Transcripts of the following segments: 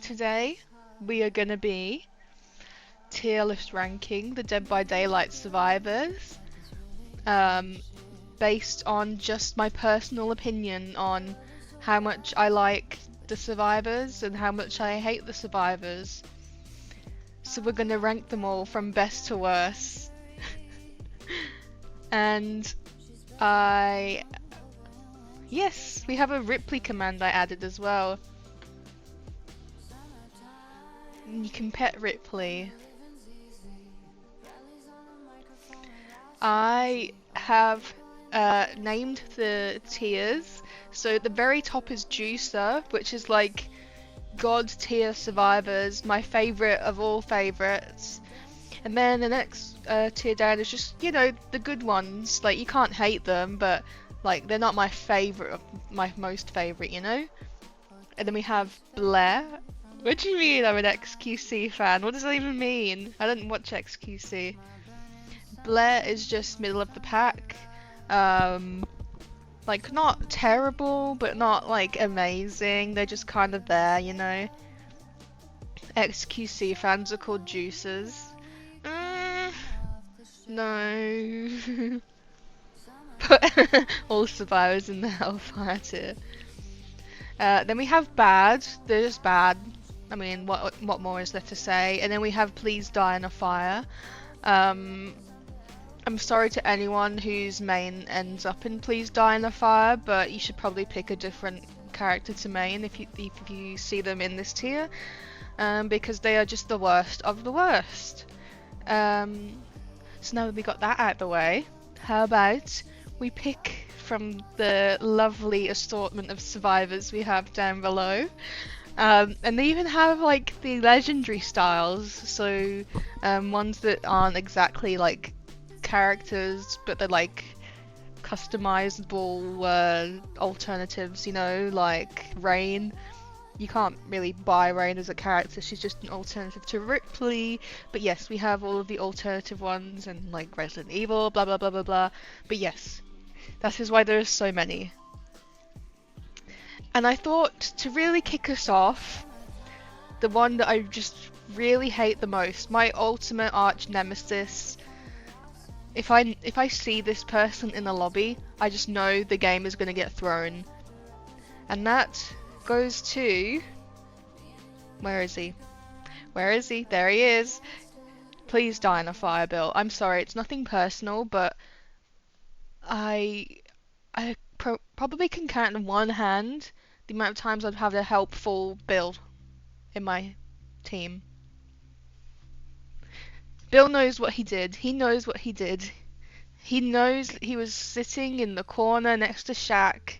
today we are gonna be tier list ranking the Dead by Daylight survivors, um, based on just my personal opinion on how much I like the survivors and how much I hate the survivors. So we're gonna rank them all from best to worst. And yes, we have a Ripley command I added as well. You can pet Ripley. I have named the tiers. So the very top is Juicer, which is like God tier survivors, my favourite of all favourites. And then the next tier down is just, you know, the good ones. Like, you can't hate them, but like they're not my favourite, my most favourite, you know? And then we have Blair. What do you mean I'm an XQC fan? What does that even mean? I don't watch XQC. Blair is just middle of the pack. Like, not terrible, but not like amazing. They're just kind of there, you know? XQC fans are called juicers. No. Put all survivors in the Hellfire tier. Then we have Bad. They're just bad. I mean, what more is there to say? And then we have Please Die in a Fire. I'm sorry to anyone whose main ends up in Please Die in a Fire, but you should probably pick a different character to main if you see them in this tier, because they are just the worst of the worst. So now that we got that out of the way, how about we pick from the lovely assortment of survivors we have down below. And they even have like the legendary styles, so ones that aren't exactly like characters, but they're like customizable alternatives, you know, like Rain. You can't really buy Rain as a character, she's just an alternative to Ripley. But yes, we have all of the alternative ones and like Resident Evil, blah blah blah blah blah. But yes, that is why there are so many. And I thought to really kick us off, the one that I just really hate the most, my ultimate arch nemesis. If I see this person in the lobby, I just know the game is gonna get thrown. And that goes to... Where is he? Where is he? There he is. Please die in a fire, Bill. I'm sorry, it's nothing personal, but I probably can count on one hand the amount of times I've had a helpful Bill in my team. Bill knows what he did. He knows what he did. He knows he was sitting in the corner next to Shaq.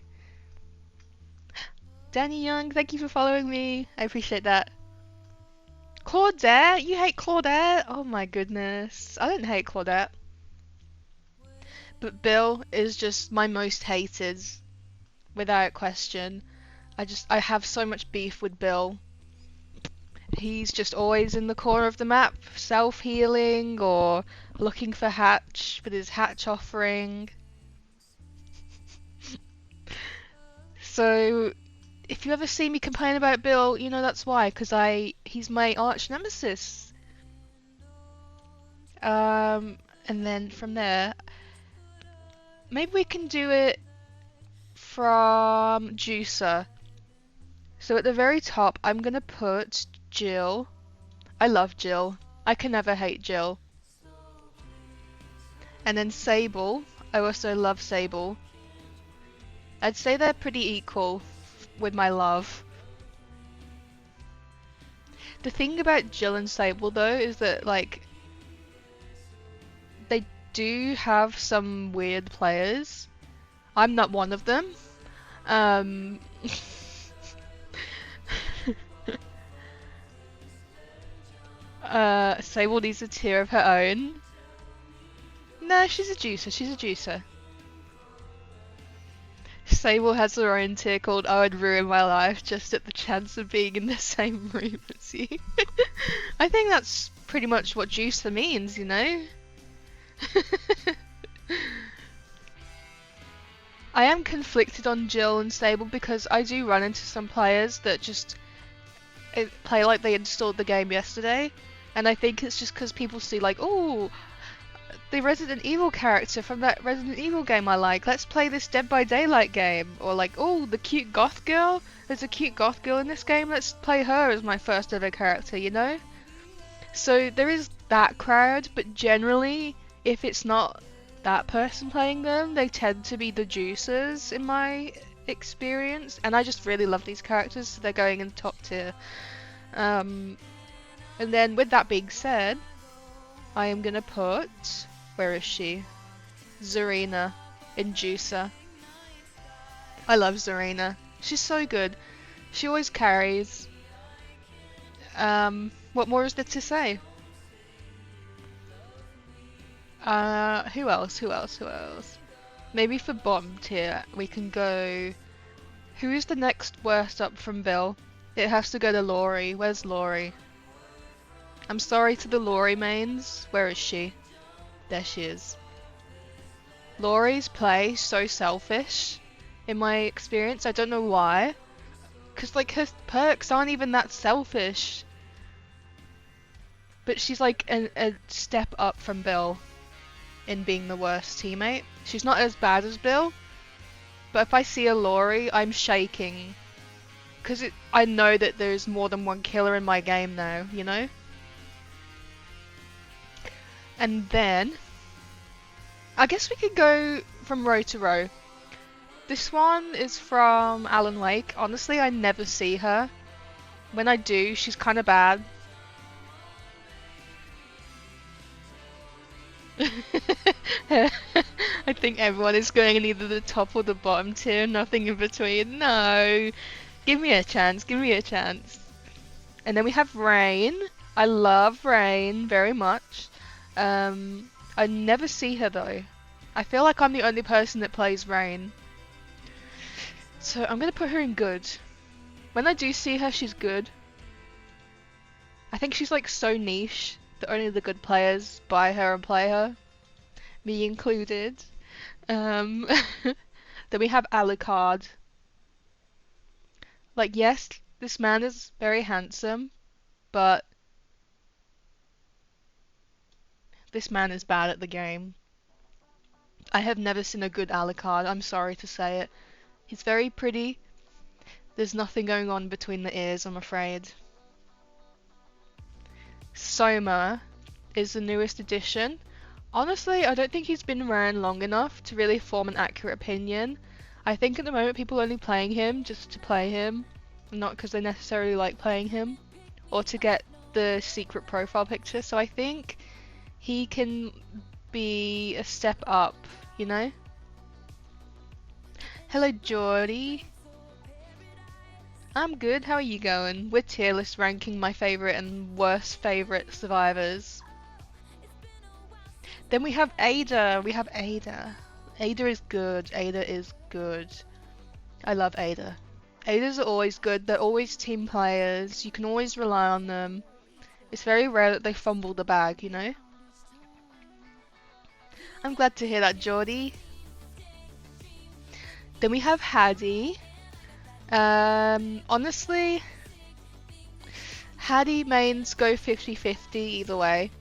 Danny Young, thank you for following me. I appreciate that. Claudette? You hate Claudette? Oh my goodness. I don't hate Claudette. But Bill is just my most hated, without question. I have so much beef with Bill. He's just always in the corner of the map, self-healing or looking for Hatch with his Hatch offering. So, if you ever see me complain about Bill, you know that's why, because he's my arch nemesis. And then from there, maybe we can do it from Juicer. So at the very top, I'm gonna put Jill. I love Jill. I can never hate Jill. And then Sable. I also love Sable. I'd say they're pretty equal with my love. The thing about Jill and Sable though is that like they do have some weird players. I'm not one of them. Sable needs a tier of her own. No, she's a juicer, she's a juicer. Sable has her own tier called I Would Ruin My Life just at the chance of being in the same room as you. I think that's pretty much what juicer means, you know? I am conflicted on Jill and Sable because I do run into some players that just play like they installed the game yesterday, and I think it's just because people see like, oh, the Resident Evil character from that Resident Evil game I like. Let's play this Dead by Daylight game. Or like, oh, the cute goth girl. There's a cute goth girl in this game. Let's play her as my first ever character, you know? So there is that crowd, but generally, if it's not that person playing them, they tend to be the juicers in my experience. And I just really love these characters, so they're going in top tier. And then with that being said, I am gonna put, where is she? Zarina in Juicer. I love Zarina. She's so good. She always carries. What more is there to say? Who else? Who else? Who else? Maybe for bottom tier, we can go... Who is the next worst up from Bill? It has to go to Laurie. Where's Laurie? I'm sorry to the Laurie mains. Where is she? There she is. Laurie's play so selfish, in my experience. I don't know why. Because, like, her perks aren't even that selfish. But she's, like, a step up from Bill in being the worst teammate. She's not as bad as Bill. But if I see a Laurie, I'm shaking. Because I know that there's more than one killer in my game now, you know? And then, I guess we could go from row to row. This one is from Alan Wake. Honestly, I never see her. When I do, she's kind of bad. I think everyone is going in either the top or the bottom tier, nothing in between. No, give me a chance, give me a chance. And then we have Rain. I love Rain very much. I never see her though. I feel like I'm the only person that plays Rain. So I'm gonna put her in good. When I do see her, she's good. I think she's like so niche that only the good players buy her and play her. Me included. Then we have Alucard. Like, yes, this man is very handsome, but this man is bad at the game. I have never seen a good Alucard, I'm sorry to say it. He's very pretty. There's nothing going on between the ears, I'm afraid. Soma is the newest addition. Honestly, I don't think he's been around long enough to really form an accurate opinion. I think at the moment people are only playing him just to play him, not because they necessarily like playing him, or to get the secret profile picture, so I think he can be a step up, you know? Hello, Geordie. I'm good, how are you going? We're tier list ranking my favourite and worst favourite survivors. Then we have Ada. We have Ada. Ada is good. Ada is good. I love Ada. Adas are always good. They're always team players. You can always rely on them. It's very rare that they fumble the bag, you know? I'm glad to hear that, Geordie. Then we have Hattie. Honestly, Hattie mains go 50-50 either way.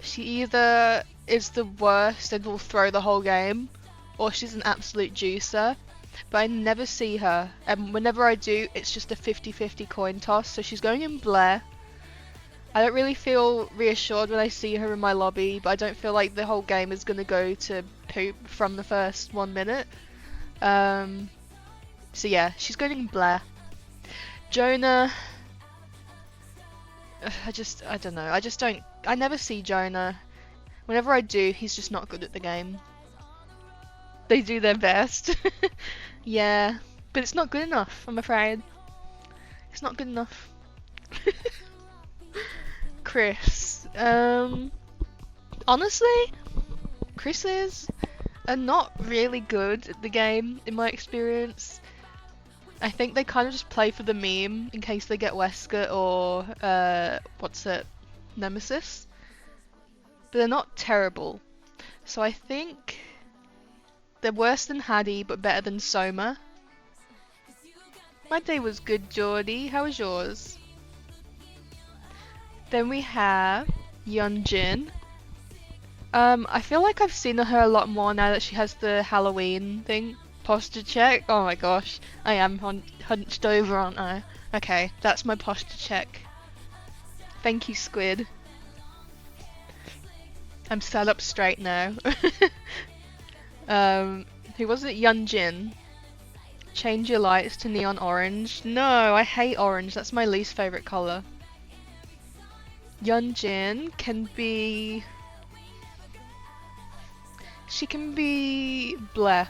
She either is the worst and will throw the whole game, or she's an absolute juicer, but I never see her, and whenever I do, it's just a 50-50 coin toss, so she's going in Blair. I don't really feel reassured when I see her in my lobby, but I don't feel like the whole game is going to go to poop from the first 1 minute. So yeah, she's going in Blair. Jonah... I don't know, I never see Jonah. Whenever I do, he's just not good at the game. They do their best. Yeah, but it's not good enough, I'm afraid. It's not good enough. Chris. Honestly, Chris's are not really good at the game, in my experience. I think they kind of just play for the meme in case they get Wesker or, Nemesis. But they're not terrible. So I think they're worse than Hattie, but better than Soma. My day was good, Geordie. How was yours? Then we have Yeonjin. I feel like I've seen her a lot more now that she has the Halloween thing. Posture check. Oh my gosh, I am hunched over, aren't I? Okay, that's my posture check. Thank you, Squid. I'm sat up straight now. Who was it? Yeonjin. Change your lights to neon orange. No, I hate orange. That's my least favorite color. Yeonjin can be... She can be bleh.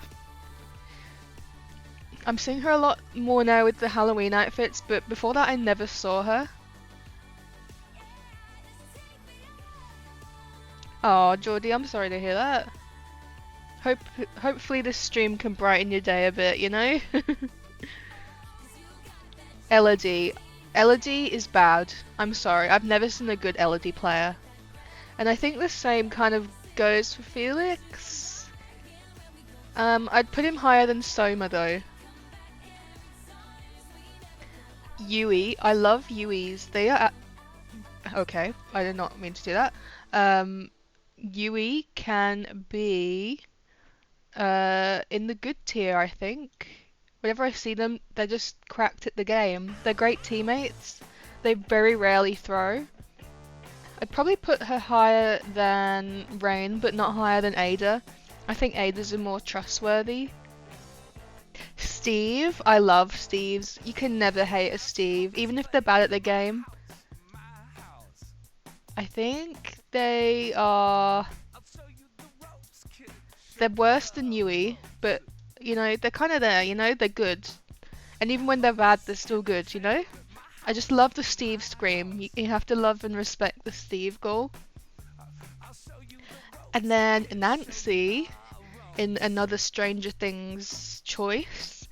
I'm seeing her a lot more now with the Halloween outfits, but before that I never saw her. Oh, Geordie, I'm sorry to hear that. Hopefully this stream can brighten your day a bit, you know? Elodie. Elodie is bad. I'm sorry, I've never seen a good Elodie player. And I think the same kind of goes for Felix. I'd put him higher than Soma though. Yui. I love Yuis. They are... Okay, I did not mean to do that. Yui can be in the good tier, I think. Whenever I see them, they're just cracked at the game. They're great teammates. They very rarely throw. I'd probably put her higher than Rain, but not higher than Ada. I think Ada's more trustworthy. Steve. I love Steves. You can never hate a Steve, even if they're bad at the game. I think they are... They're worse than Yui, but, you know, they're kind of there, you know? They're good. And even when they're bad, they're still good, you know? I just love the Steve scream. You have to love and respect the Steve goal. And then Nancy, in another Stranger Things choice,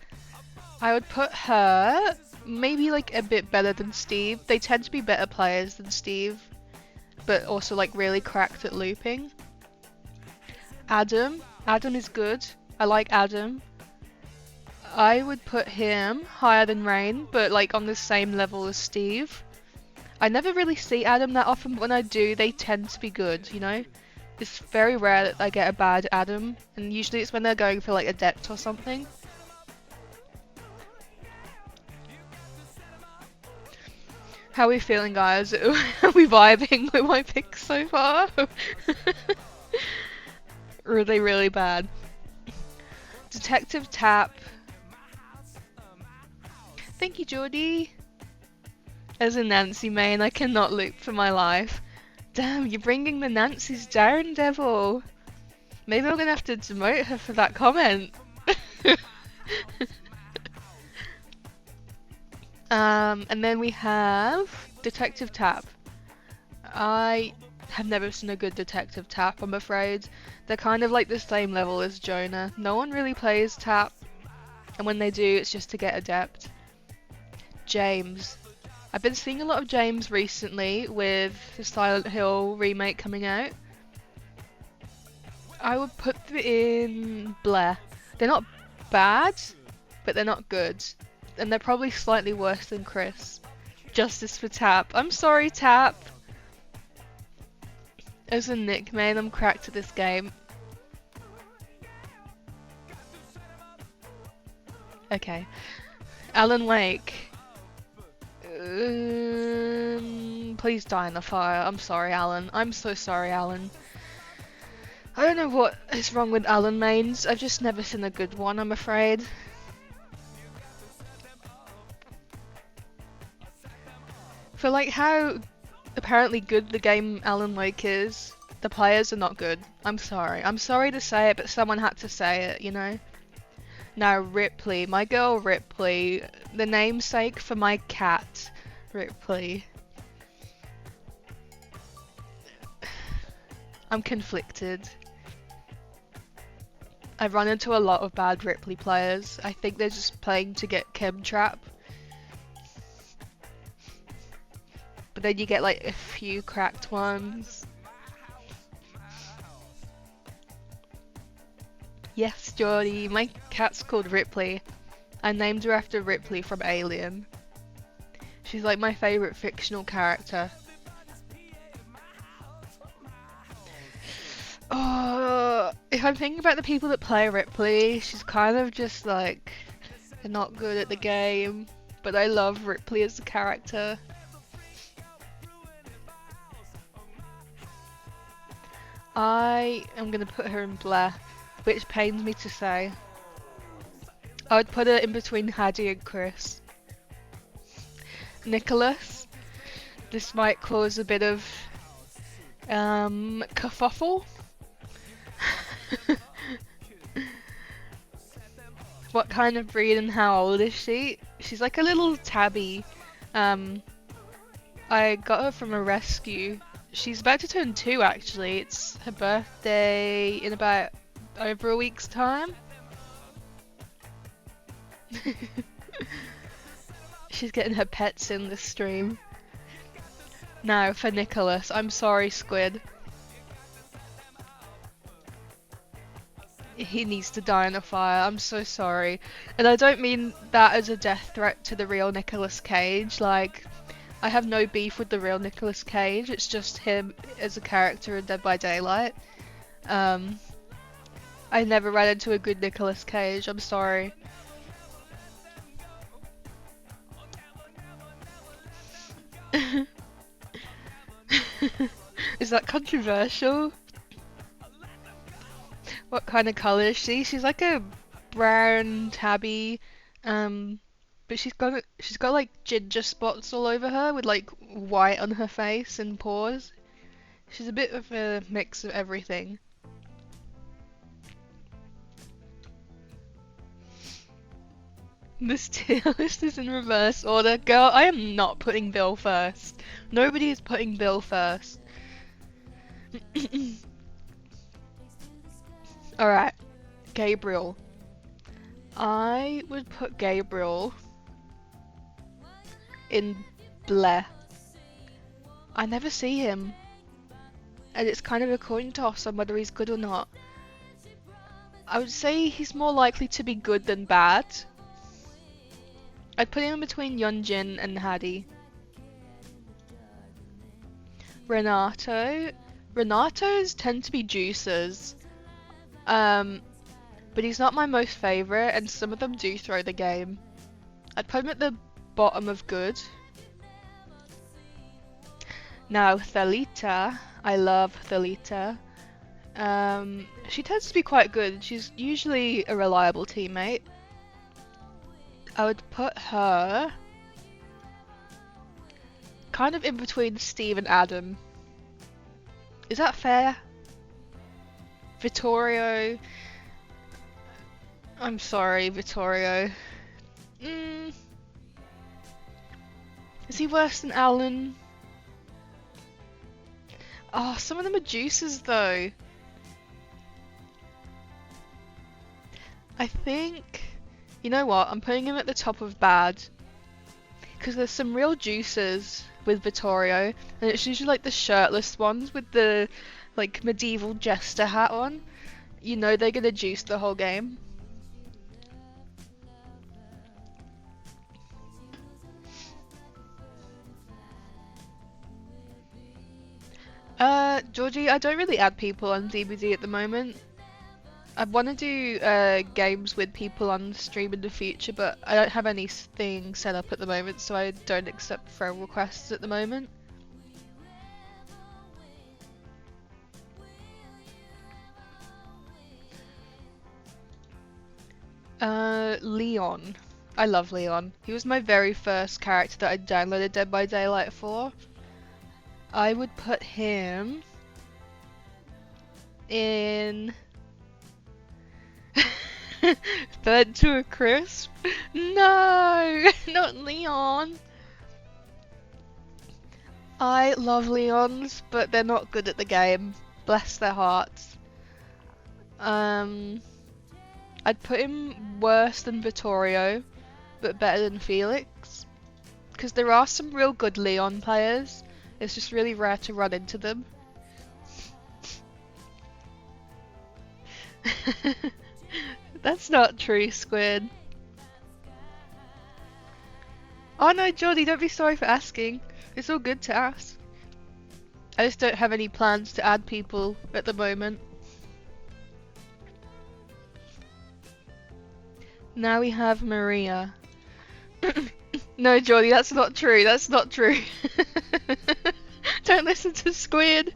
I would put her maybe like a bit better than Steve. They tend to be better players than Steve, but also like really cracked at looping. Adam. Adam is good. I like Adam. I would put him higher than Rain, but like on the same level as Steve. I never really see Adam that often, but when I do, they tend to be good, you know? It's very rare that I get a bad Adam, and usually it's when they're going for like a depth or something. How are we feeling, guys? Are we vibing with my picks so far? Or are they really bad? Detective Tap. Thank you, Geordie. As a Nancy main, I cannot loop for my life. Damn, you're bringing the Nancys down, Devil. Maybe I'm gonna have to demote her for that comment. And then we have Detective Tap. I have never seen a good Detective Tap, I'm afraid. They're kind of like the same level as Jonah. No one really plays Tap, and when they do, it's just to get adept. James. I've been seeing a lot of James recently with the Silent Hill remake coming out. I would put them in Blair. They're not bad, but they're not good. And they're probably slightly worse than Chris. Justice for Tap. I'm sorry, Tap. As a nickname, I'm cracked at this game. Okay. Alan Wake. Please die in the fire. I'm sorry, Alan. I'm so sorry, Alan. I don't know what is wrong with Alan mains. I've just never seen a good one, I'm afraid. For like how apparently good the game Alan Wake is, the players are not good. I'm sorry. I'm sorry to say it, but someone had to say it, you know? Now Ripley, my girl Ripley, the namesake for my cat, Ripley. I'm conflicted. I've run into a lot of bad Ripley players. I think they're just playing to get Chemtrap. But then you get like a few cracked ones. Yes, Geordie, my cat's called Ripley. I named her after Ripley from Alien. She's like my favourite fictional character. Oh, if I'm thinking about the people that play Ripley, she's kind of just like not good at the game. But I love Ripley as a character. I am gonna put her in Blair, which pains me to say. I would put her in between Hattie and Chris. Nicholas. This might cause a bit of kerfuffle. What kind of breed and how old is she? She's like a little tabby. I got her from a rescue. She's about to turn 2 actually. It's her birthday in about over a week's time. She's getting her pets in this stream. Now for Nicholas. I'm sorry, Squid. He needs to die in a fire. I'm so sorry. And I don't mean that as a death threat to the real Nicolas Cage. Like, I have no beef with the real Nicolas Cage. It's just him as a character in Dead by Daylight. I never ran into a good Nicolas Cage. I'm sorry. Is that controversial? What kind of colour is she? She's like a brown tabby, but she's got like ginger spots all over her with like white on her face and paws. She's a bit of a mix of everything. This tier list is in reverse order. Girl, I am not putting Bill first. Nobody is putting Bill first. Alright, Gabriel. I would put Gabriel in Blair. I never see him. And it's kind of a coin toss on whether he's good or not. I would say he's more likely to be good than bad. I'd put him in between Yunjin and Hattie. Renato. Renatos tend to be juicers. But he's not my most favourite, and some of them do throw the game. I'd put him at the bottom of good. Now, Thalita. I love Thalita. She tends to be quite good. She's usually a reliable teammate. I would put her kind of in between Steve and Adam. Is that fair? Vittorio. I'm sorry, Vittorio. Is he worse than Alan? Oh, some of them are juices though. I think... You know what? I'm putting him at the top of bad. Because there's some real juices with Vittorio. And it's usually like the shirtless ones with the like medieval jester hat on. You know they're gonna juice the whole game. Georgie, I don't really add people on DBD at the moment. I want to do games with people on stream in the future, but I don't have anything set up at the moment, so I don't accept friend requests at the moment. Leon. I love Leon. He was my very first character that I downloaded Dead by Daylight for. I would put him in... Third to a crisp? No! Not Leon! I love Leons, but they're not good at the game. Bless their hearts. I'd put him worse than Vittorio, but better than Felix. Because there are some real good Leon players. It's just really rare to run into them. That's not true, Squid. Oh no, Geordie, don't be sorry for asking. It's all good to ask. I just don't have any plans to add people at the moment. Now we have Maria. No, Jordy, that's not true. That's not true. Don't listen to Squid.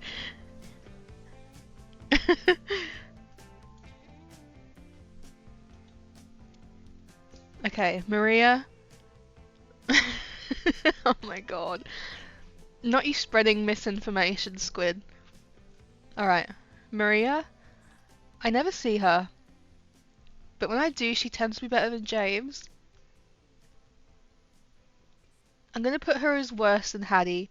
Okay, Maria. Oh my god. Not you spreading misinformation, Squid. Alright, Maria. I never see her. But when I do, she tends to be better than James. I'm gonna put her as worse than Hattie.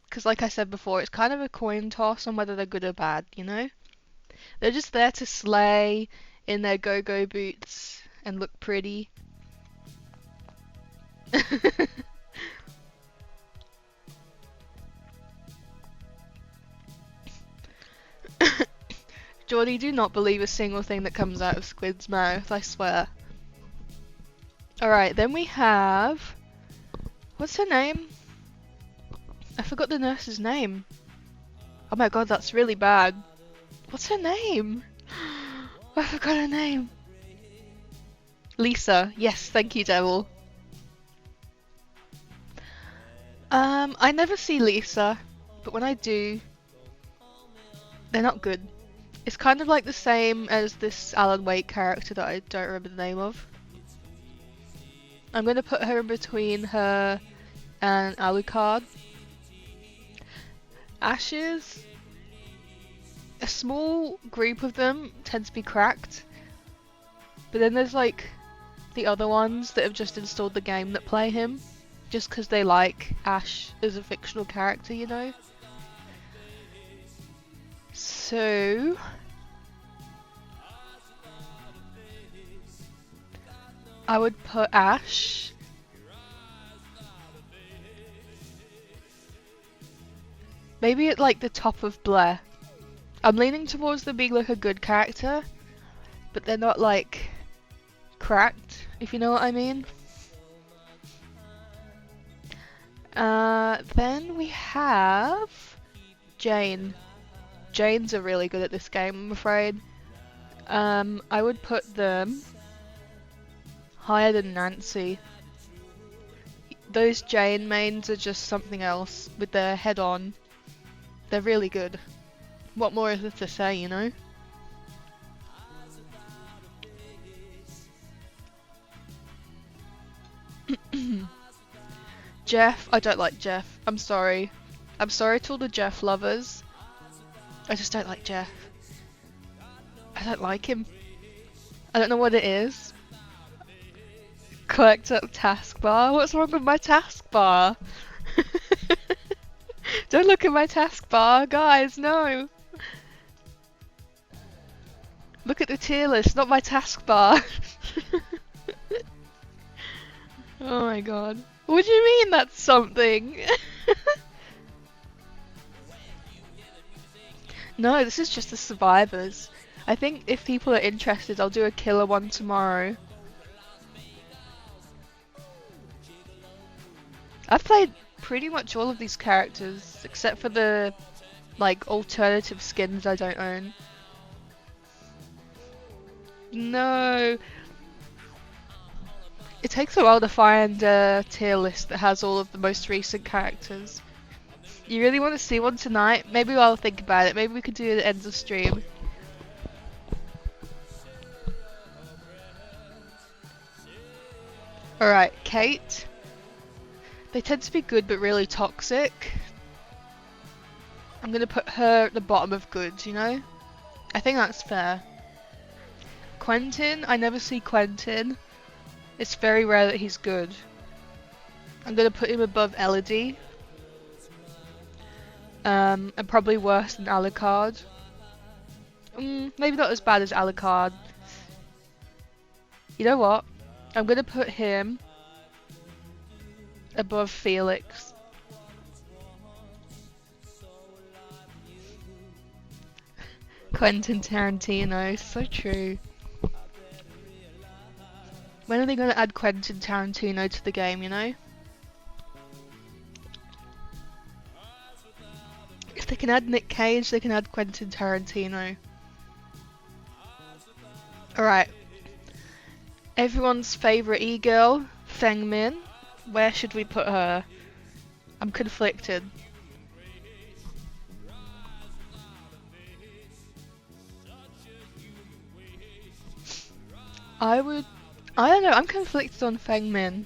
Because like I said before, it's kind of a coin toss on whether they're good or bad, you know? They're just there to slay in their go-go boots and look pretty. Geordie, do not believe a single thing that comes out of Squid's mouth, I swear. Alright, then we have... What's her name? I forgot the nurse's name. Oh my god, that's really bad. What's her name? I forgot her name. Lisa. Yes, thank you, Devil. I never see Lisa, but when I do, they're not good. It's kind of like the same as this Alan Wake character that I don't remember the name of. I'm going to put her in between her and Alucard. Ashes, a small group of them tend to be cracked, but then there's like the other ones that have just installed the game that play him, just because they like Ash as a fictional character, you know? So... I would put Ash... maybe at like the top of Blair. I'm leaning towards them being like a good character, but they're not like cracked, if you know what I mean. Then we have Jane. Janes are really good at this game, I'm afraid. I would put them higher than Nancy. Those Jane mains are just something else with their head on. They're really good. What more is there to say, you know? Jeff, I don't like Jeff. I'm sorry. I'm sorry to all the Jeff lovers. I just don't like Jeff. I don't like him. I don't know what it is. Collect up taskbar? What's wrong with my taskbar? Don't look at my taskbar, guys, no! Look at the tier list, not my taskbar. Oh my god. What do you mean that's something? No, this is just the survivors. I think if people are interested, I'll do a killer one tomorrow. I've played pretty much all of these characters, except for the, like, alternative skins I don't own. No! It takes a while to find a tier list that has all of the most recent characters. You really want to see one tonight? Maybe I'll think about it. Maybe we could do it at the end of stream. Alright, Kate. They tend to be good but really toxic. I'm gonna put her at the bottom of good, you know? I think that's fair. Quentin, I never see Quentin. It's very rare that he's good. I'm gonna put him above Elodie. And probably worse than Alucard. Maybe not as bad as Alucard. You know what? I'm gonna put him above Felix. Quentin Tarantino, so true. When are they gonna add Quentin Tarantino to the game, you know? If they can add Nick Cage, they can add Quentin Tarantino. Alright. Everyone's favourite e-girl, Feng Min. Where should we put her? I'm conflicted. I don't know, I'm conflicted on Feng Min.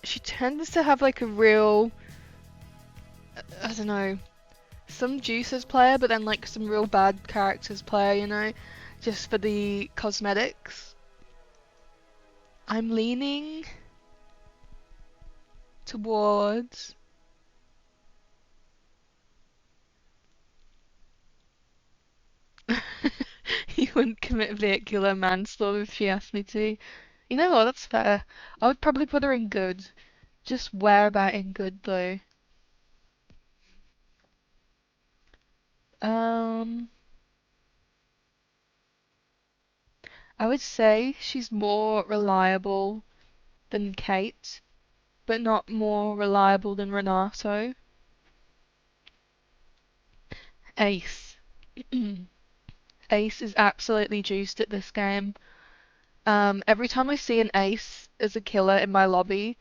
She tends to have like a real, I don't know, some juices player, but then like some real bad characters player, you know, just for the cosmetics. I'm leaning towards you wouldn't commit vehicular manslaughter if she asked me to. You know what, that's fair. I would probably put her in good. Just where about in good though? Um, I would say she's more reliable than Kate, but not more reliable than Renato. Ace. Ace is absolutely juiced at this game. Every time I see an Ace as a killer in my lobby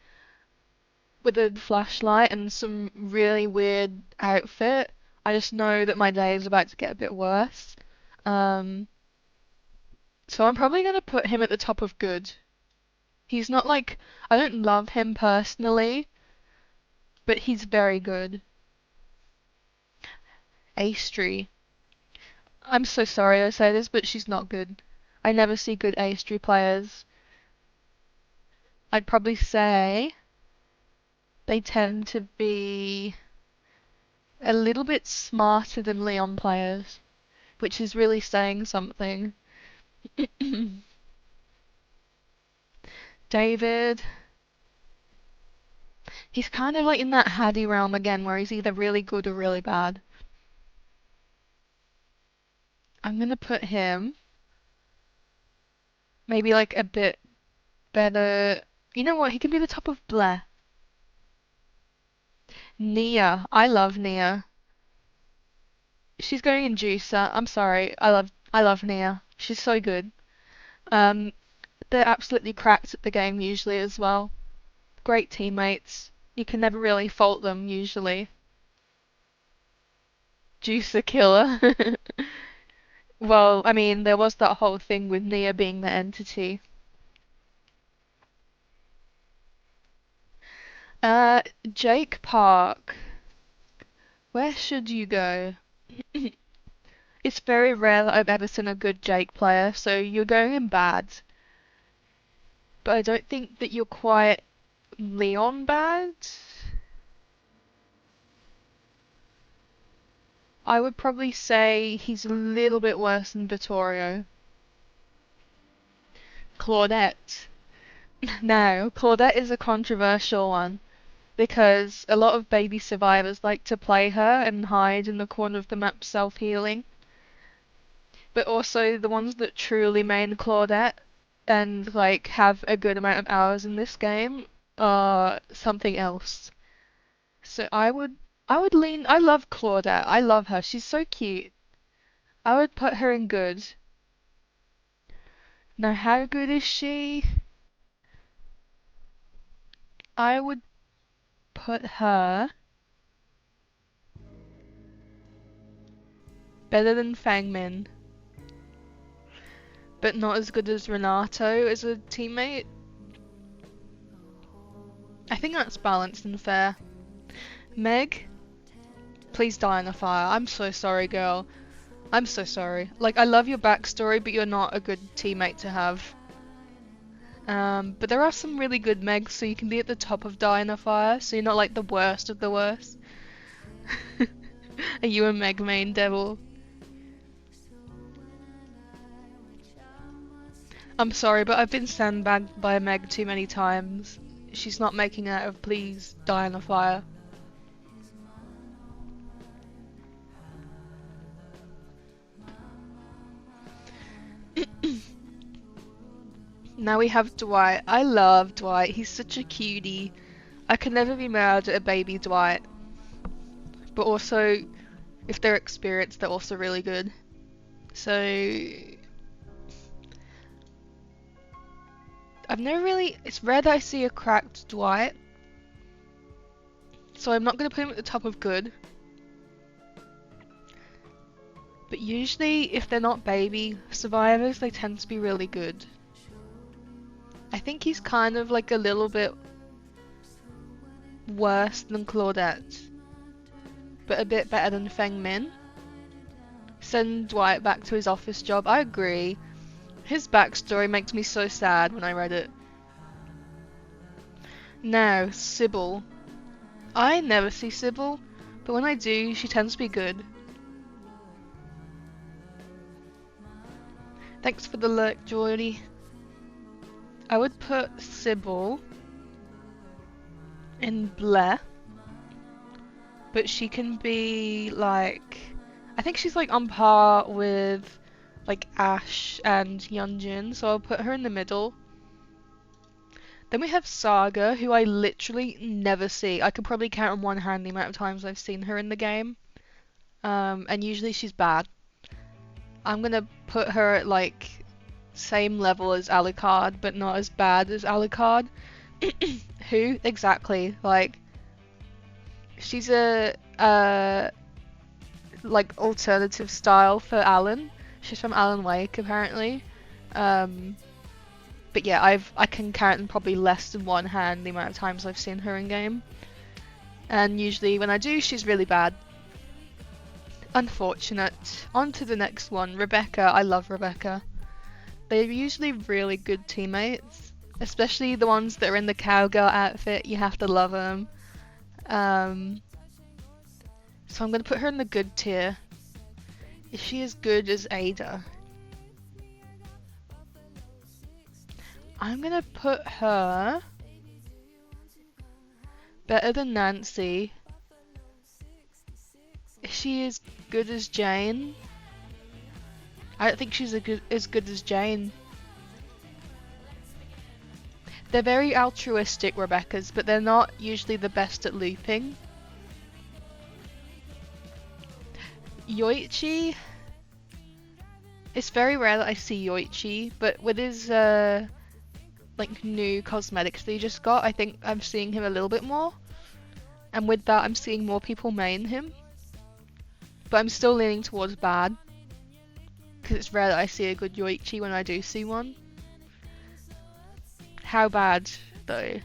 with a flashlight and some really weird outfit, I just know that my day is about to get a bit worse. Um, so I'm probably gonna put him at the top of good. He's not like, I don't love him personally, but he's very good. Astri. I'm so sorry I say this, but she's not good. I never see good Astri players. I'd probably say they tend to be a little bit smarter than Leon players, which is really saying something. David, he's kind of like in that Haddy realm again, where he's either really good or really bad. I'm gonna put him maybe like a bit better. You know what? He can be the top of Blair. Nia, I love Nia. She's going in juicer. I'm sorry. I love Nia. She's so good. Um, they're absolutely cracked at the game usually as well. Great teammates. You can never really fault them usually. Juicer killer. Well, I mean, there was that whole thing with Nia being the entity. Uh, Jake Park. Where should you go? It's very rare that I've ever seen a good Jake player, so you're going in bad. But I don't think that you're quite Leon bad. I would probably say he's a little bit worse than Vittorio. Claudette. Now, Claudette is a controversial one because a lot of baby survivors like to play her and hide in the corner of the map self-healing. But also the ones that truly main Claudette and like have a good amount of hours in this game are something else. So I would lean. I love Claudette. I love her. She's so cute. I would put her in good. Now, how good is she? I would put her better than Fangmin, but not as good as Renato as a teammate. I think that's balanced and fair. Meg, please die in a fire. I'm so sorry, girl. I'm so sorry. Like, I love your backstory, but you're not a good teammate to have. But there are some really good Megs, so you can be at the top of Die in a Fire, so you're not like the worst of the worst. Are you a Meg main devil? I'm sorry, but I've been sandbagged by Meg too many times. She's not making out of please die in a fire. Now we have Dwight. I love Dwight. He's such a cutie. I can never be mad at a baby Dwight. But also, if they're experienced, they're also really good. So, I've never really, it's rare that I see a cracked Dwight, so I'm not going to put him at the top of good. But usually, if they're not baby survivors, they tend to be really good. I think he's kind of like a little bit worse than Claudette, but a bit better than Feng Min. Send Dwight back to his office job. I agree. His backstory makes me so sad when I read it. Now, Sybil. I never see Sybil, but when I do, she tends to be good. Thanks for the lurk, Geordie. I would put Sybil in Blair, but she can be like, I think she's like on par with like Ash and Yeonjun, so I'll put her in the middle. Then we have Saga, who I literally never see. I could probably count on one hand the amount of times I've seen her in the game, and usually she's bad. I'm gonna put her at like same level as Alucard, but not as bad as Alucard. Who exactly? Like, she's a like alternative style for Alan. She's from Alan Wake apparently. But yeah, I can count in probably less than one hand the amount of times I've seen her in game. And usually when I do, she's really bad. Unfortunate. On to the next one. Rebecca. I love Rebecca. They're usually really good teammates, especially the ones that are in the cowgirl outfit. You have to love them. So I'm going to put her in the good tier. Is she as good as Ada? I'm going to put her better than Nancy. Is she as good as Jane? I don't think she's as good as Jane. They're very altruistic, Rebecca's, but they're not usually the best at looping. Yoichi. It's very rare that I see Yoichi, but with his like new cosmetics that he just got, I think I'm seeing him a little bit more. And with that, I'm seeing more people main him. But I'm still leaning towards bad, because it's rare that I see a good Yoichi when I do see one. How bad, though?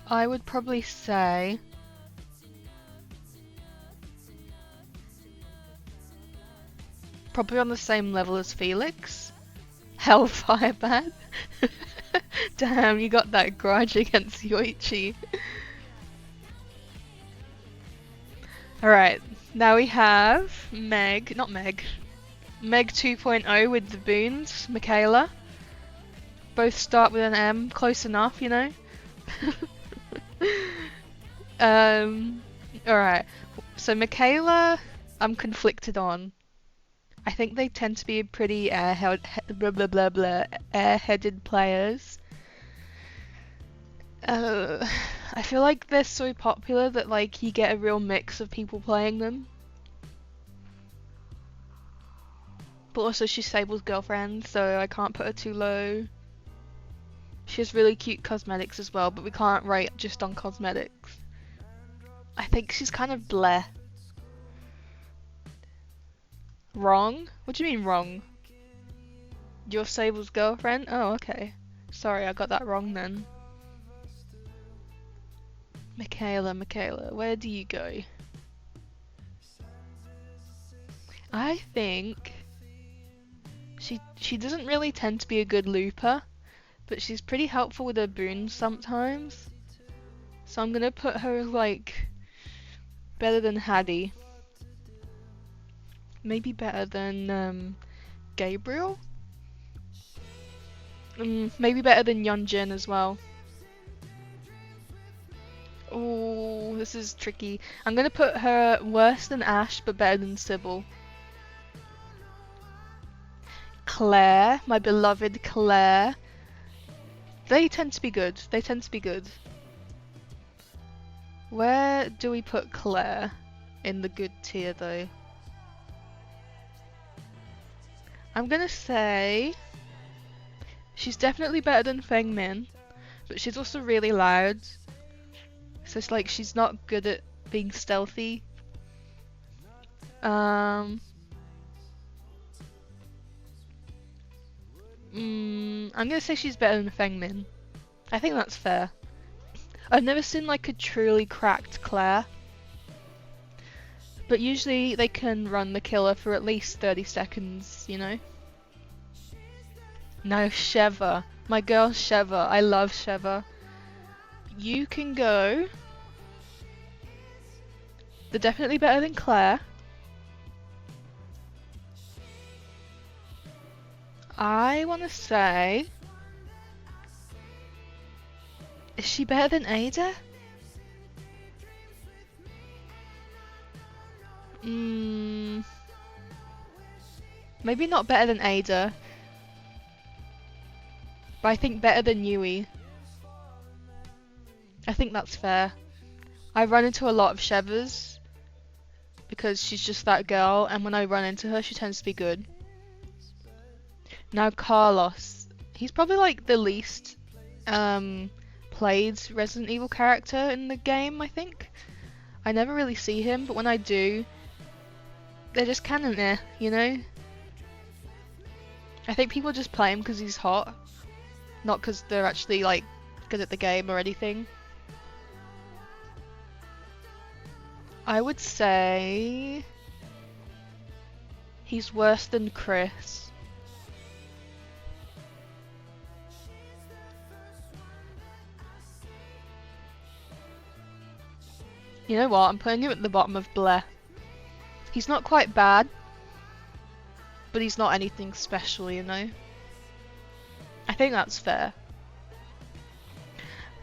I would probably say probably on the same level as Felix. Hellfire bad. Damn, you got that grudge against Yoichi. Alright, now we have Meg 2.0 with the boons, Michaela. Both start with an M, close enough, you know? Alright, so Michaela, I'm conflicted on. I think they tend to be pretty airheaded players. I feel like they're so popular that like you get a real mix of people playing them. But also she's Sable's girlfriend, so I can't put her too low. She has really cute cosmetics as well, but we can't rate just on cosmetics. I think she's kind of bleh. Wrong? What do you mean wrong? You're Sable's girlfriend? Oh, okay. Sorry, I got that wrong then. Michaela, where do you go? I think she doesn't really tend to be a good looper, but she's pretty helpful with her boons sometimes. So I'm gonna put her like better than Hattie. Maybe better than Gabriel? Maybe better than Yeonjun as well. Oh, this is tricky. I'm gonna put her worse than Ash, but better than Sybil. Claire, my beloved Claire. They tend to be good. Where do we put Claire in the good tier though? I'm gonna say she's definitely better than Feng Min, but she's also really loud. So it's like she's not good at being stealthy. I'm gonna say she's better than Feng Min. I think that's fair. I've never seen like a truly cracked Claire, but usually they can run the killer for at least 30 seconds, you know? No, Sheva. My girl Sheva. I love Sheva. You can go. They're definitely better than Claire. I want to say... Is she better than Ada? Maybe not better than Ada. But I think better than Yui. I think that's fair. I run into a lot of Shevas because she's just that girl, and when I run into her, she tends to be good. Now Carlos. He's probably like the least played Resident Evil character in the game, I think. I never really see him, but when I do, they're just kind of meh, you know? I think people just play him because he's hot, not because they're actually like good at the game or anything. I would say he's worse than Chris. You know what? I'm putting him at the bottom of Blair. He's not quite bad, but he's not anything special, you know? I think that's fair.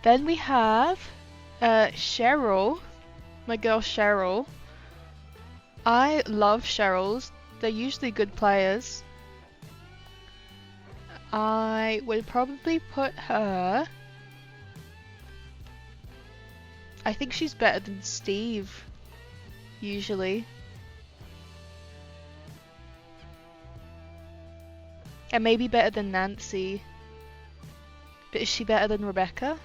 Then we have Cheryl. My girl Cheryl. I love Cheryls. They're usually good players. I would probably put her... I think she's better than Steve, usually. And maybe better than Nancy. But is she better than Rebecca?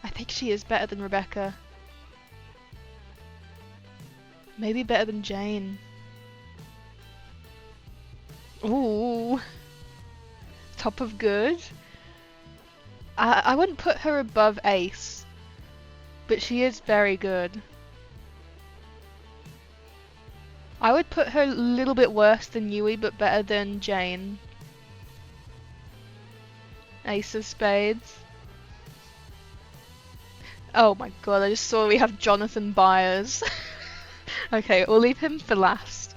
I think she is better than Rebecca. Maybe better than Jane. Ooh. Top of good. I wouldn't put her above Ace. But she is very good. I would put her a little bit worse than Yui, but better than Jane. Ace of Spades. Oh my god, I just saw we have Jonathan Byers. Okay, we'll leave him for last.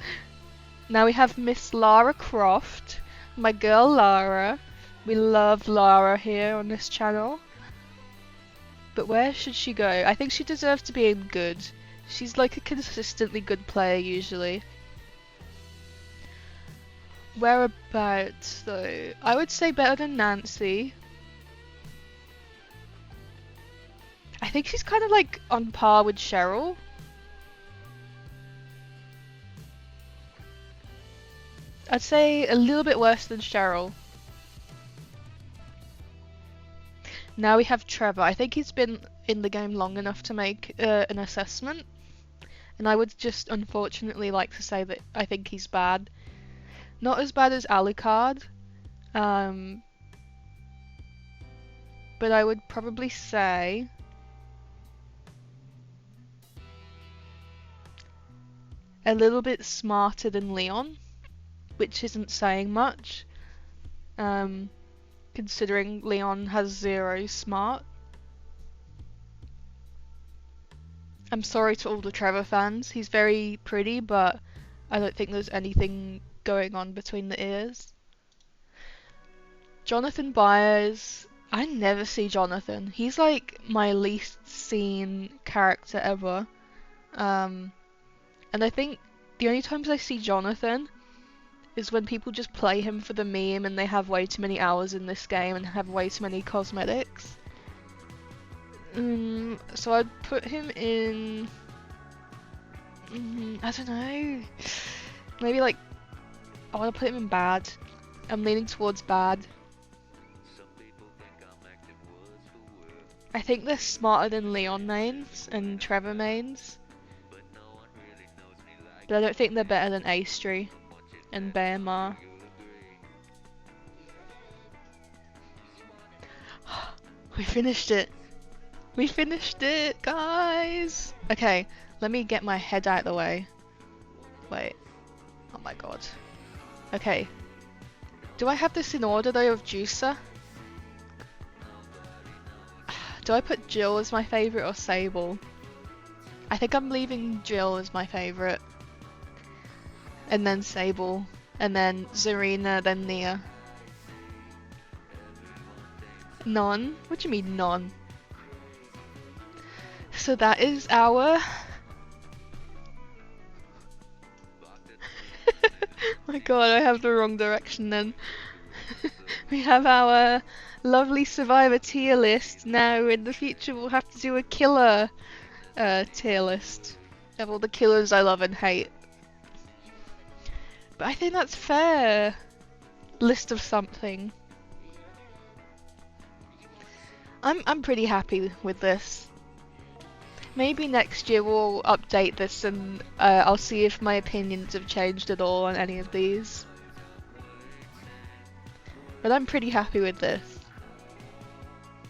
Now we have Miss Lara Croft. My girl Lara. We love Lara here on this channel. But where should she go? I think she deserves to be in good. She's like a consistently good player usually. Whereabouts though? I would say better than Nancy. I think she's kind of like on par with Cheryl. I'd say a little bit worse than Cheryl. Now we have Trevor. I think he's been in the game long enough to make an assessment. And I would just unfortunately like to say that I think he's bad. Not as bad as Alucard. But I would probably say... a little bit smarter than Leon. Which isn't saying much. Considering Leon has 0 smart. I'm sorry to all the Trevor fans. He's very pretty, but I don't think there's anything going on between the ears. Jonathan Byers. I never see Jonathan. He's like my least seen character ever. And I think the only times I see Jonathan is when people just play him for the meme and they have way too many hours in this game and have way too many cosmetics. So I'd put him in... I don't know. Maybe like I want to put him in bad. I'm leaning towards bad. I think they're smarter than Leon mains and Trevor mains. But I don't think they're better than Astri and Bayamar. We finished it! We finished it, guys! Okay, let me get my head out of the way. Wait. Oh my god. Okay. Do I have this in order though of Juicer? Do I put Jill as my favourite or Sable? I think I'm leaving Jill as my favourite. And then Sable. And then Zarina, then Nia. None? What do you mean none? So that is our... My god, I have the wrong direction then. We have our lovely Survivor tier list. Now in the future we'll have to do a killer tier list of all the killers I love and hate. But I think that's fair. List of something. I'm pretty happy with this. Maybe next year we'll update this and I'll see if my opinions have changed at all on any of these. But I'm pretty happy with this.